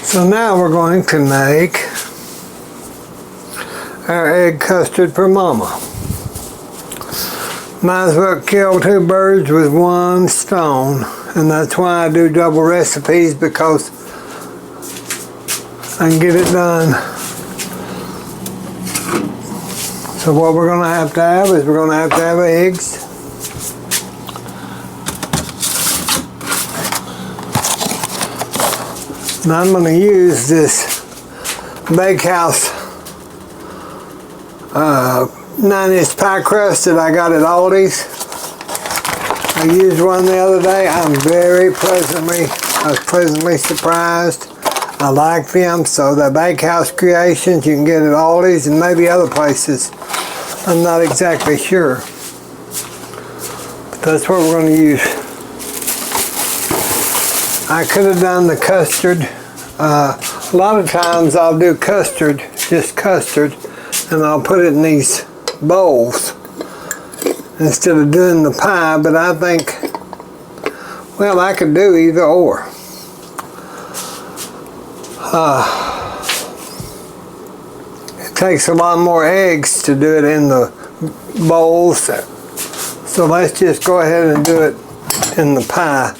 So now we're going to make our egg custard for Mama. Might as well kill two birds with one stone, and that's why I do double recipes, because I can get it done. So what we're going to have is we're going to have eggs. And I'm going to use this bakehouse 9-inch pie crust that I got at Aldi's. I used one the other day. I was pleasantly surprised. I like them. So the bakehouse creations you can get at Aldi's and maybe other places. I'm not exactly sure. But that's what we're going to use. I could have done the custard. A lot of times I'll do custard, just custard, and I'll put it in these bowls instead of doing the pie, but I think, well, I could do either or. It takes a lot more eggs to do it in the bowls, so let's just go ahead and do it in the pie,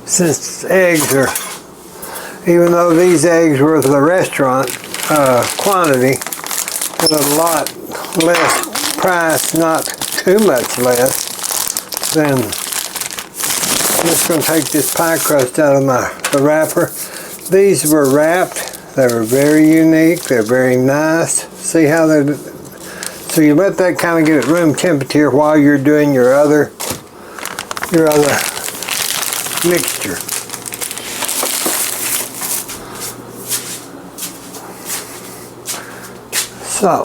since eggs are, even though these eggs were the restaurant quantity, at a lot less price, not too much less, then I'm just going to take this pie crust out of the wrapper. These were wrapped. They were very unique. They're very nice. See how they're... So you let that kind of get at room temperature while you're doing your other mixture. So,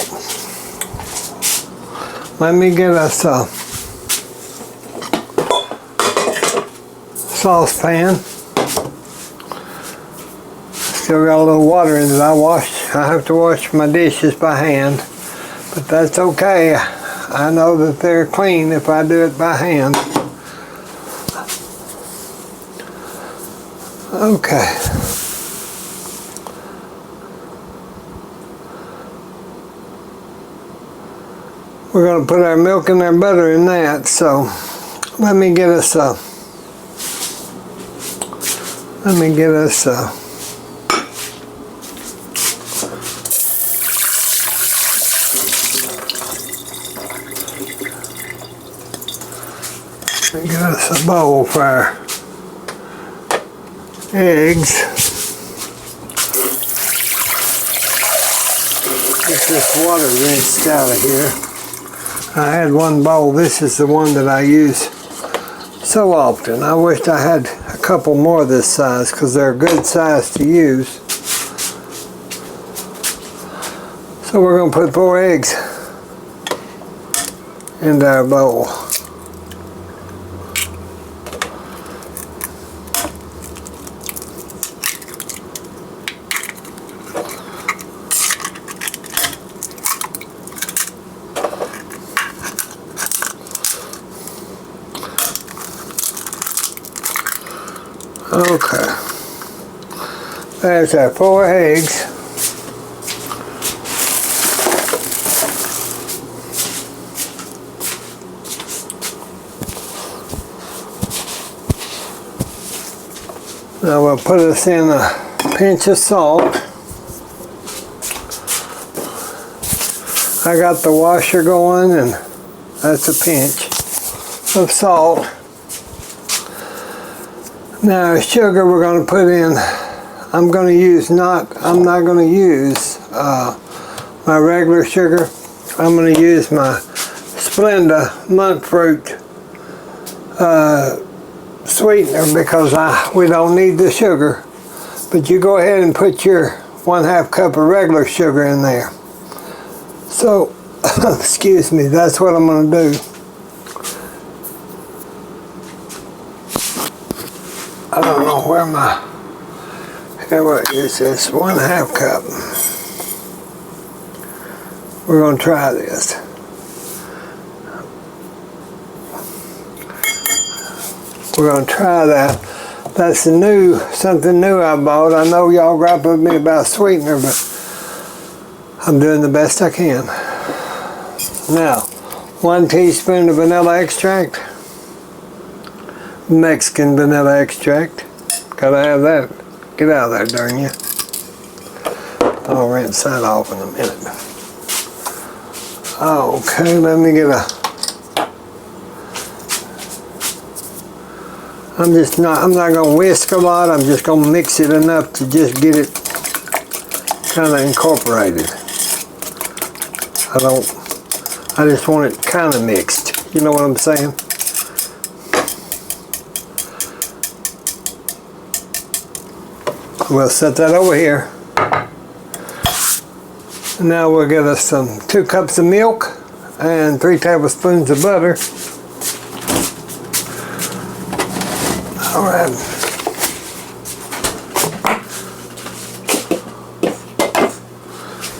let me get us a saucepan. Still got a little water in it. I have to wash my dishes by hand, but that's okay. I know that they're clean if I do it by hand. Okay. We're going to put our milk and our butter in that, so let me get us a bowl for our eggs. Get this water rinsed out of here. I had one bowl. This is the one that I use so often. I wished I had a couple more this size, because they're a good size to use. So we're going to put 4 eggs into our bowl. Okay, there's our 4 eggs. Now we'll put us in a pinch of salt. I got the washer going, and that's a pinch of salt. Now sugar we're going to put in, I'm not going to use my regular sugar. I'm going to use my Splenda monk fruit sweetener, because we don't need the sugar. But you go ahead and put your 1/2 cup of regular sugar in there. So, excuse me, that's what I'm going to do. I don't know where here what is this, 1/2 cup. We're going to try this. We're going to try that. That's something new I bought. I know y'all gripe with me about sweetener, but I'm doing the best I can. Now, 1 teaspoon of vanilla extract. Mexican vanilla extract. Gotta have that. Get out of there, darn you. I'll rinse that off in a minute. Okay, let me get I'm not gonna whisk a lot, I'm just gonna mix it enough to just get it kind of incorporated. I just want it kind of mixed. You know what I'm saying? We'll set that over here. Now we'll get us 2 cups of milk and 3 tablespoons of butter. All right.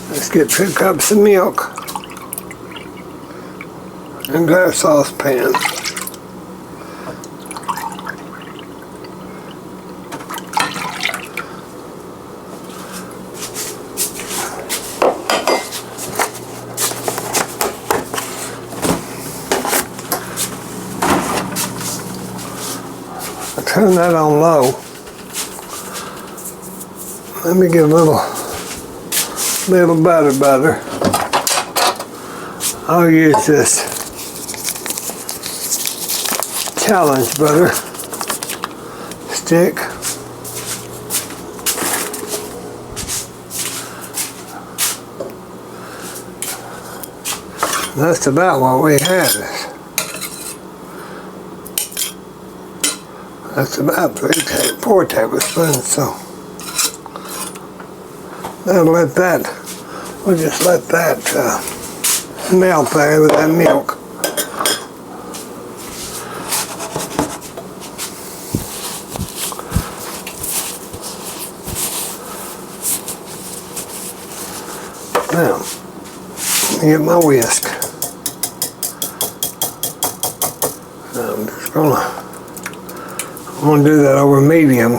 Let's get 2 cups of milk into our saucepan. Turn that on low. Let me get a little butter. I'll use this challenge butter stick. That's about what we had. That's about 4 tablespoons, so we'll just let that melt there with that milk. Now, let me get my whisk. I'm going to do that over medium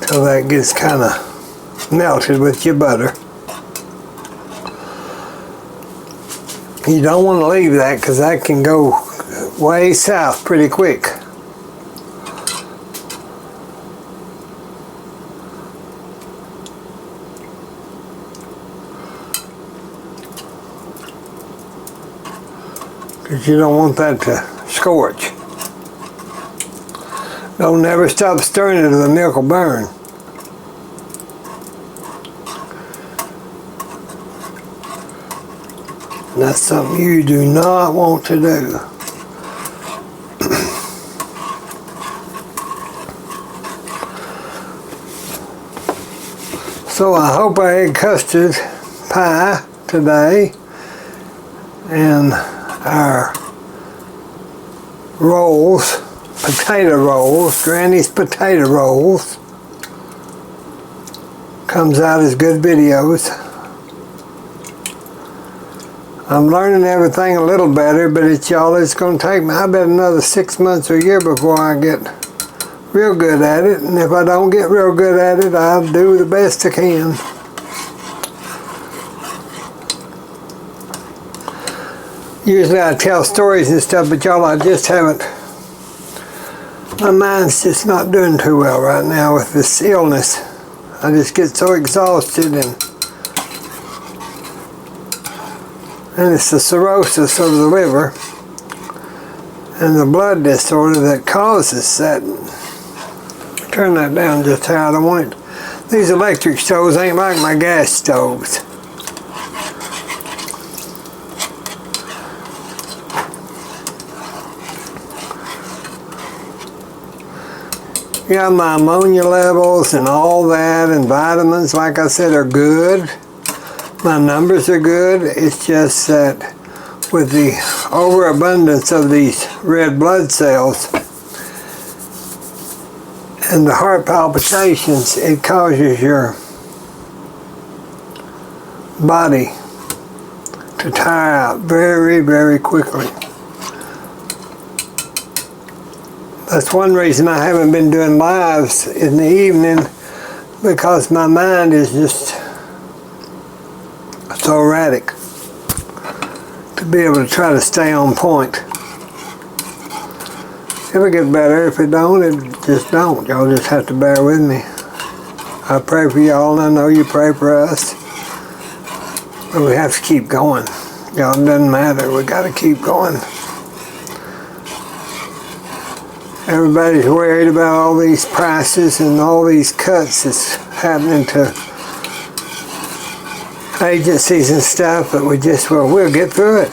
until that gets kind of melted with your butter. You don't want to leave that because that can go way south pretty quick. Because you don't want that to scorch. Don't never stop stirring it or the milk will burn. And that's something you do not want to do. So I hope I had custard pie today and our rolls. Potato rolls, Granny's potato rolls. Comes out as good videos. I'm learning everything a little better, but it's going to take me, I bet, another 6 months or a year before I get real good at it. And if I don't get real good at it, I'll do the best I can. Usually I tell stories and stuff, but y'all, I just haven't. My mind's just not doing too well right now with this illness. I just get so exhausted, and it's the cirrhosis of the liver and the blood disorder that causes that. Turn that down just how I want it. These electric stoves ain't like my gas stoves. Yeah, my ammonia levels and all that and vitamins, like I said, are good. My numbers are good. It's just that with the overabundance of these red blood cells and the heart palpitations, it causes your body to tire out very, very quickly. That's one reason I haven't been doing lives in the evening, because my mind is just so erratic to be able to try to stay on point. It'll get better. If it don't, it just don't. Y'all just have to bear with me. I pray for y'all, and I know you pray for us. But we have to keep going. Y'all, it doesn't matter. We got to keep going. Everybody's worried about all these prices and all these cuts that's happening to agencies and stuff, but we'll get through it.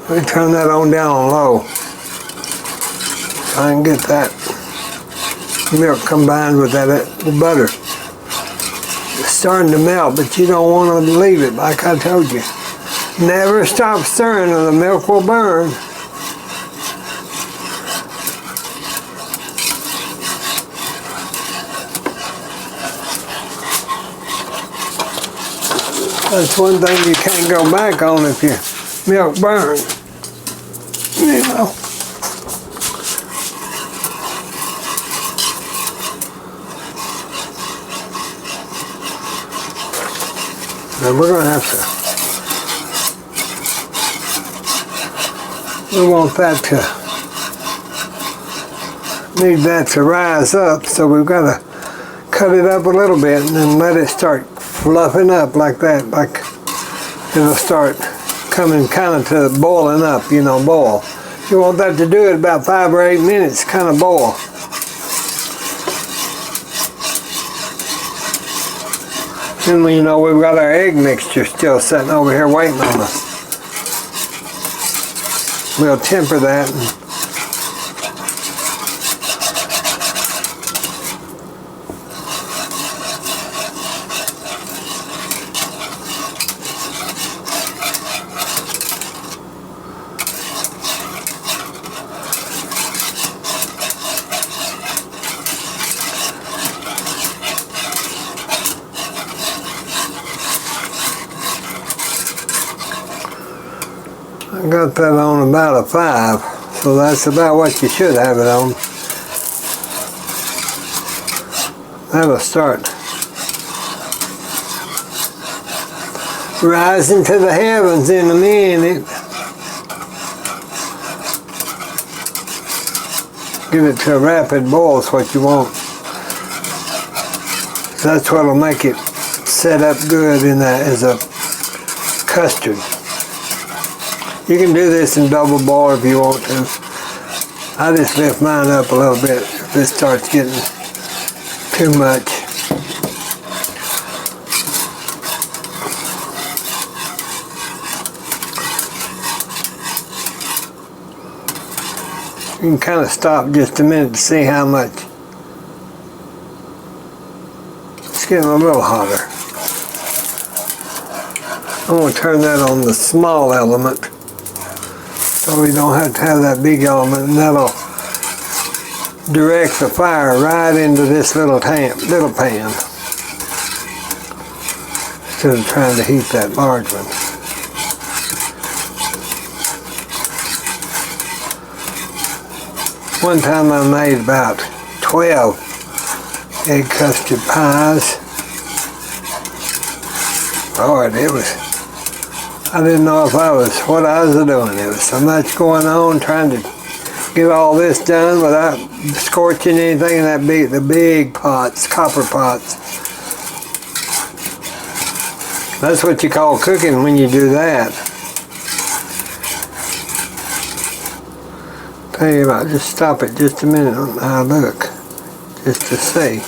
Let me turn that on down on low. I can get that milk combined with that butter. It's starting to melt, but you don't want to leave it, like I told you. Never stop stirring or the milk will burn. That's one thing you can't go back on if your milk burns. You know. Now we're going to have to, we want that need that to rise up, so we've got to cut it up a little bit and then let it start fluffing up like that, like it'll start coming kind of to boiling up, you know, boil. You want that to do it about 5 or 8 minutes, kind of boil. And you know, we've got our egg mixture still sitting over here waiting on us. We'll temper that. I got that on about a 5, so that's about what you should have it on. That'll start rising to the heavens in a minute. Give it to a rapid boil is what you want. That's what'll make it set up good in that as a custard. You can do this in double boil if you want to. I just lift mine up a little bit if it starts getting too much. You can kind of stop just a minute to see how much. It's getting a little hotter. I'm going to turn that on the small element, so we don't have to have that big element, and that'll direct the fire right into this little pan instead of trying to heat that large one. One time I made about 12 egg custard pies. Lord, it was, I didn't know what I was doing. There was so much going on trying to get all this done without scorching anything in the big pots, copper pots. That's what you call cooking when you do that. Tell you about, just stop it just a minute and I'll look, just to see.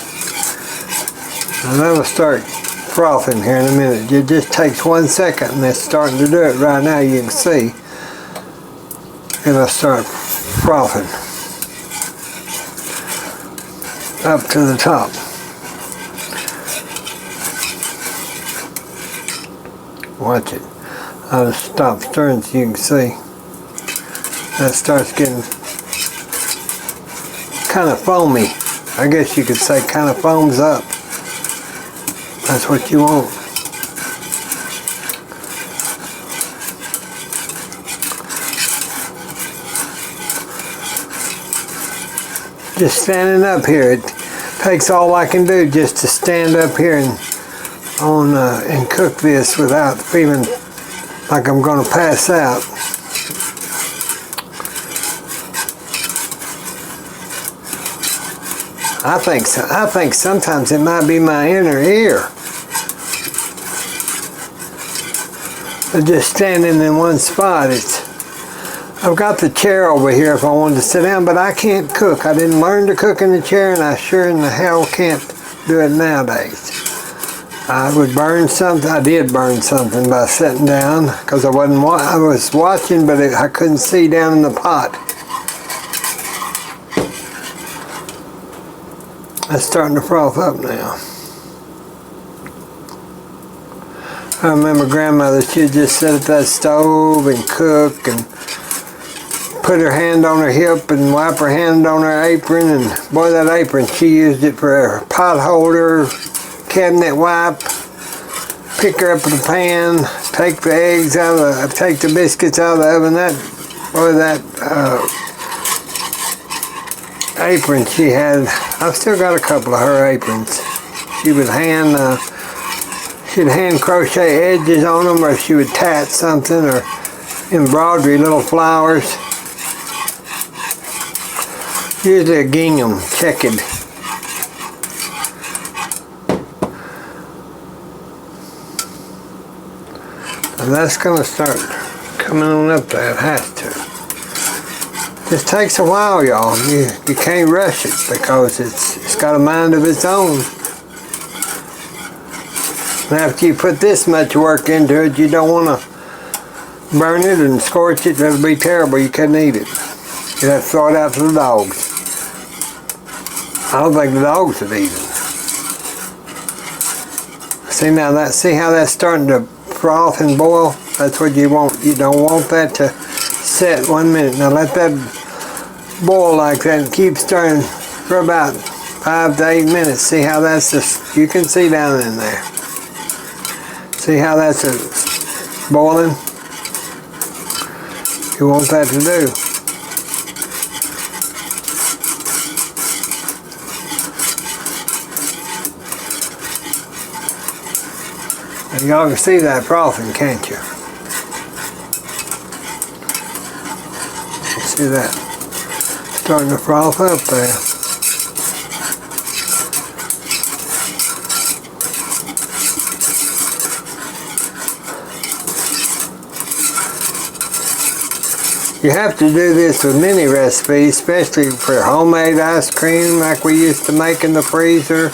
And that'll start frothing here in a minute. It just takes 1 second and it's starting to do it right now. You can see it'll start frothing up to the top. Watch it. I'll just stop stirring so you can see. That starts getting kind of foamy. I guess you could say kind of foams up. That's what you want. Just standing up here, it takes all I can do just to stand up here and cook this without feeling like I'm going to pass out. I think sometimes it might be my inner ear. But just standing in one spot, I've got the chair over here if I wanted to sit down, but I can't cook. I didn't learn to cook in the chair, and I sure in the hell can't do it nowadays. I would burn something. I did burn something by sitting down because I was watching, but I couldn't see down in the pot. It's starting to froth up now. I remember grandmother, she'd just sit at that stove and cook and put her hand on her hip and wipe her hand on her apron, and boy, that apron, she used it for a pot holder, cabinet wipe, pick her up the pan, take the eggs out of take the biscuits out of the oven. That apron she had, I've still got a couple of her aprons. She would she'd hand crochet edges on them, or she would tat something, or embroidery little flowers. Usually a gingham, checkered. And that's going to start coming on up there. It has to. This takes a while, y'all. You can't rush it because it's got a mind of its own. And after you put this much work into it, you don't want to burn it and scorch it. That'll be terrible. You couldn't eat it. You'd have to throw it out to the dogs. I don't think the dogs would eat it. See how that's starting to froth and boil? That's what you want. You don't want that to set 1 minute. Now let that boil like that and keep stirring for about 5 to 8 minutes. See how that's just, you can see down in there. See how that's boiling? You want that to do. Y'all can see that frothing, can't you? See that? Starting to froth up there. You have to do this with many recipes, especially for homemade ice cream like we used to make in the freezer,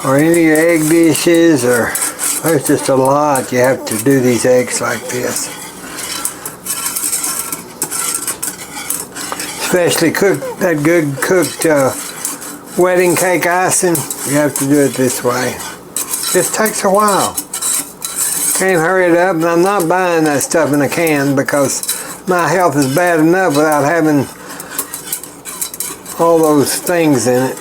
or any of your egg dishes, or there's just a lot you have to do these eggs like this. Especially that good cooked wedding cake icing, you have to do it this way. Just takes a while. Can't hurry it up, and I'm not buying that stuff in a can because my health is bad enough without having all those things in it.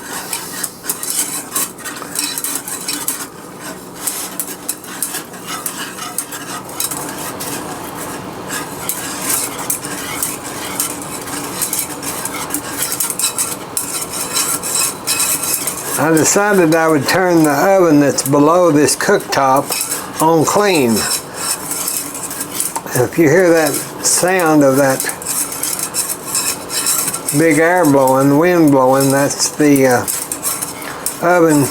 I decided I would turn the oven that's below this cooktop on clean. And if you hear that sound of that big air blowing, wind blowing, that's the oven.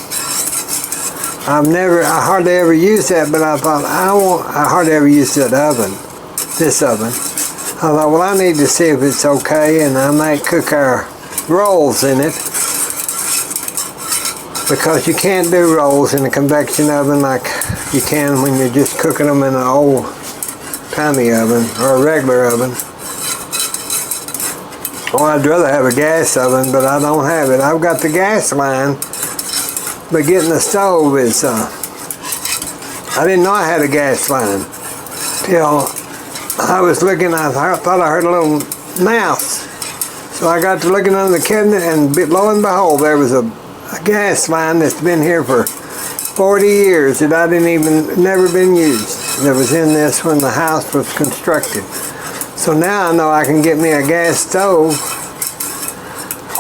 I hardly ever use that, but I thought I hardly ever use that oven, this oven. I thought, well, I need to see if it's okay, and I might cook our rolls in it. Because you can't do rolls in a convection oven like you can when you're just cooking them in an old-timey oven or a regular oven. Oh, I'd rather have a gas oven, but I don't have it. I've got the gas line, but getting the stove is, I didn't know I had a gas line till I was looking. I thought I heard a little mouse. So I got to looking under the cabinet, and lo and behold, there was a gas line that's been here for 40 years that I didn't even, never been used. That was in this when the house was constructed. So now I know I can get me a gas stove,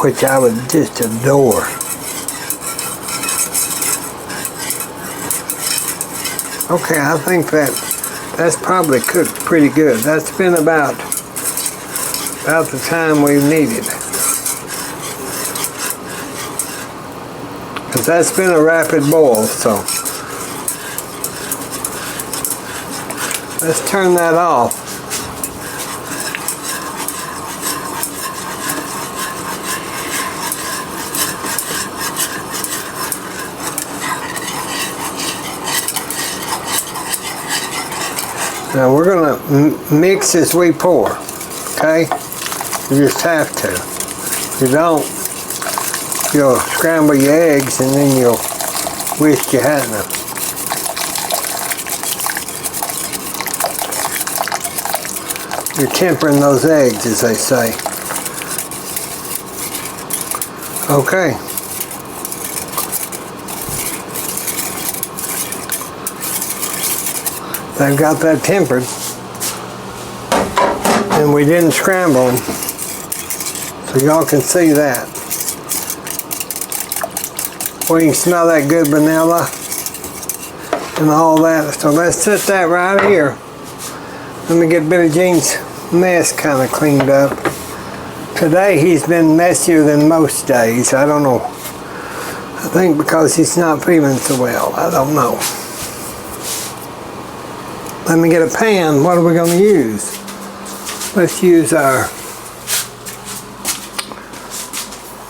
which I would just adore. Okay, I think that's probably cooked pretty good. That's been about the time we needed. Because that's been a rapid boil, so let's turn that off. Now we're going to mix as we pour, okay? You just have to. If you don't, you'll scramble your eggs and then you'll wish you hadn't. You're tempering those eggs, as they say. Okay. They've got that tempered, and we didn't scramble them, so y'all can see that. We can smell that good vanilla and all that. So let's set that right here. Let me get Billy Jean's mess kind of cleaned up. Today he's been messier than most days. I don't know. I think because he's not feeling so well. I don't know. Let me get a pan. What are we going to use? Let's use our,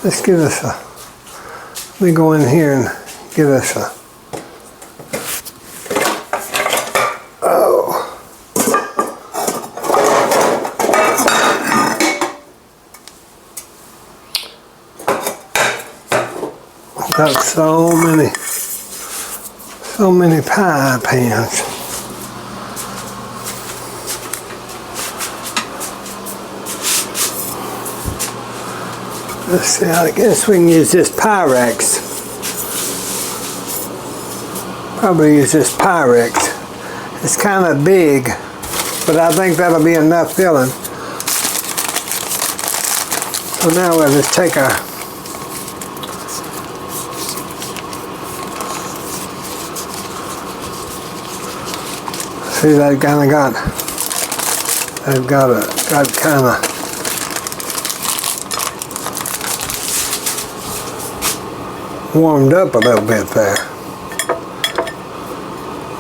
let's get us a, let me go in here and get us a, oh. Got so many pie pans. Let's see, I guess we can use this Pyrex. Probably use this Pyrex. It's kind of big, but I think that'll be enough filling. So now we'll just take our, see, they've kind of warmed up a little bit there.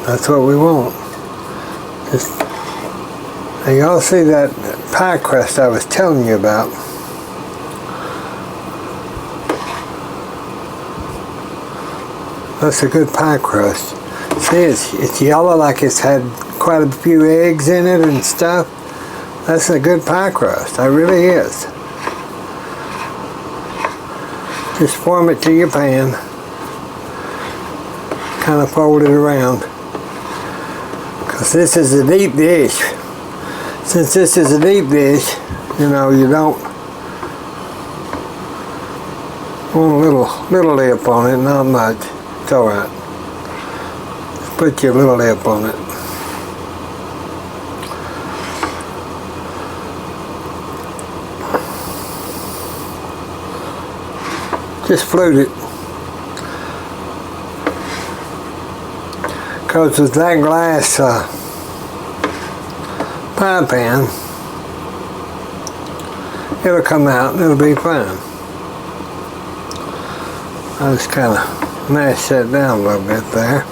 That's what we want. Now y'all see that pie crust I was telling you about? That's a good pie crust. See, it's yellow like it's had quite a few eggs in it and stuff. That's a good pie crust. It really is. Just form it to your pan. Kind of fold it around. Because this is a deep dish. Since this is a deep dish, you know, you don't want a little lip on it, not much. It's alright. Just put your little lip on it. Just flute it. Because with that glass pie pan, it'll come out and it'll be fine. I just kind of mash that down a little bit there.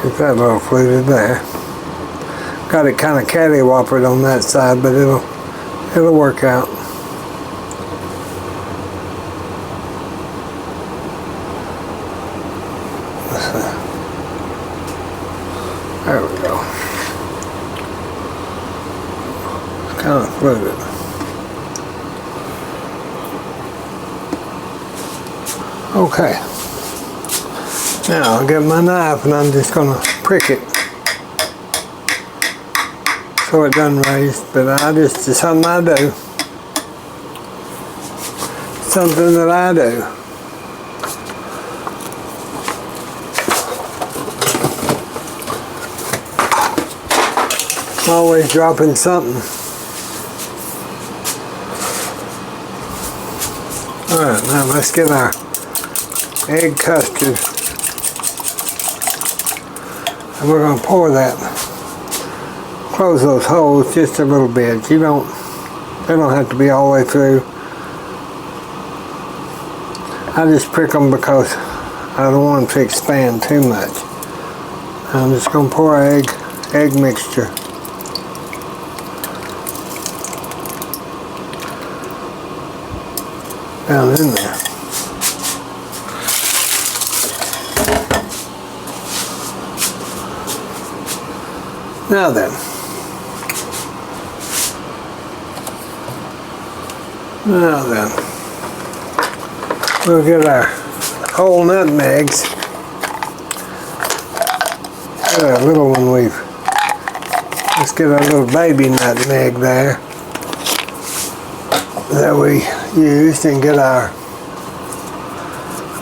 Get that little fluted there. Got it kind of catty-whoppered on that side, but it'll work out. Let's see. There we go. It's kind of fluted. Okay. Now I'll get my knife and I'm just going to prick it. so it doesn't raise, but it's something I do. Something that I do. Always dropping something. Alright, now let's get our egg custard. And we're going to pour that. Close those holes just a little bit. They don't have to be all the way through. I just prick them because I don't want them to expand too much. I'm just going to pour egg mixture. Down in there. Now then. We'll get our whole nutmegs. Got a little one let's get our little baby nutmeg there that we used, and get our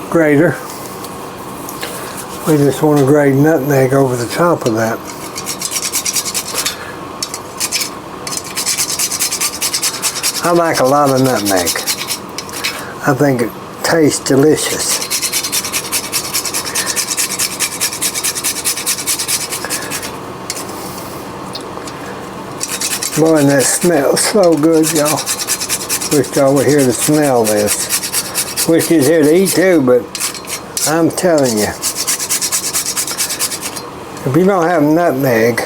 grater. We just want to grate nutmeg over the top of that. I like a lot of nutmeg. I think it tastes delicious. Boy, and that smells so good, y'all. Wish y'all were here to smell this. Wish you was here to eat too, but I'm telling you, if you don't have nutmeg,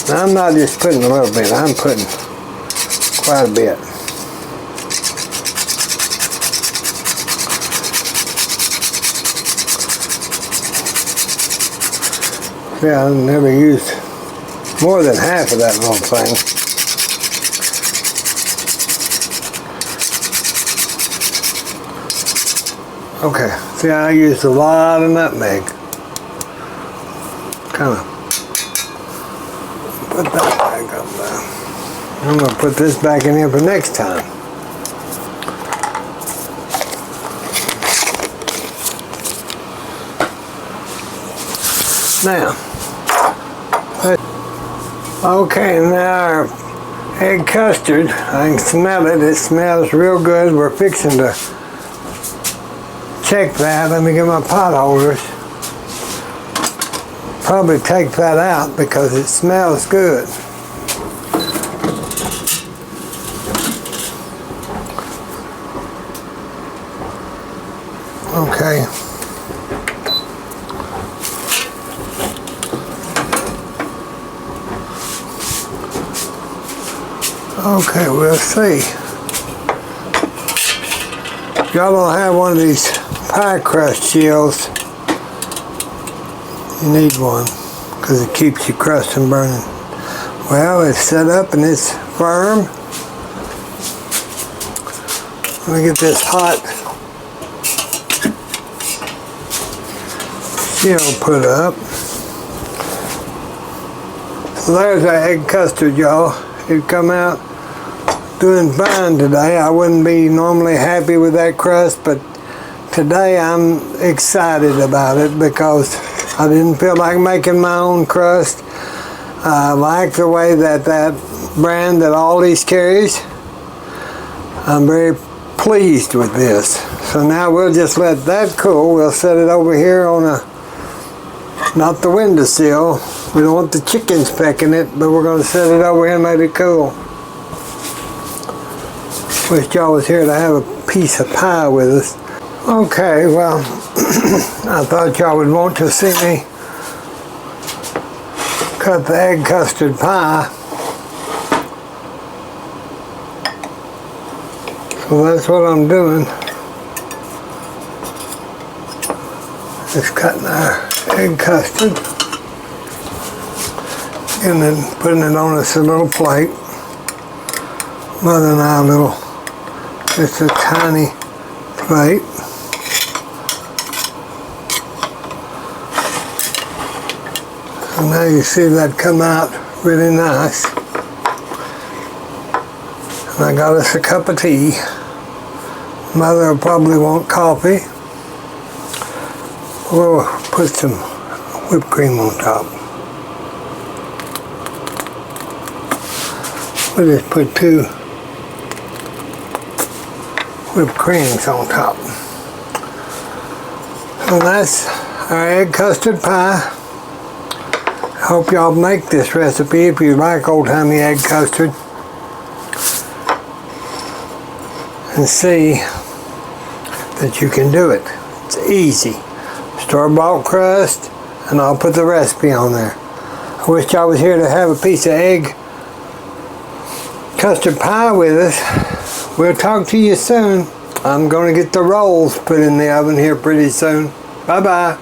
I'm not just putting a little bit, I'm putting quite a bit. Yeah, I've never used more than half of that little thing. Okay, see, I used a lot of nutmeg. Kind of put that back up there. I'm going to put this back in here for next time. Now, okay, now our egg custard, I can smell it. It smells real good. We're fixing to check that. Let me get my pot holders. Probably take that out because it smells good. Okay. Okay, we'll see. Y'all don't have one of these pie crust shields, you need one because it keeps your crust from burning. Well, it's set up and it's firm. Let me get this hot shield put up. So there's our egg custard, y'all. It come out doing fine today. I wouldn't be normally happy with that crust, but today I'm excited about it because I didn't feel like making my own crust. I like the way that brand that Aldi's carries. I'm very pleased with this. So now we'll just let that cool. We'll set it over here on not the windowsill. We don't want the chickens pecking it, but we're going to set it over here and let it cool. Wish y'all was here to have a piece of pie with us. Okay, well, I thought y'all would want to see me cut the egg custard pie. So that's what I'm doing. Just cutting our egg custard and then putting it on us a little plate. Mother and I just a tiny plate. So now you see that come out really nice. And I got us a cup of tea. Mother will probably want coffee. We'll put some whipped cream on top. We'll just put 2 whipped creams on top. So that's our egg custard pie. I hope y'all make this recipe if you like old-timey egg custard. And see that you can do it. It's easy. Store-bought crust, and I'll put the recipe on there. I wish I was here to have a piece of egg custard pie with us. We'll talk to you soon. I'm going to get the rolls put in the oven here pretty soon. Bye-bye.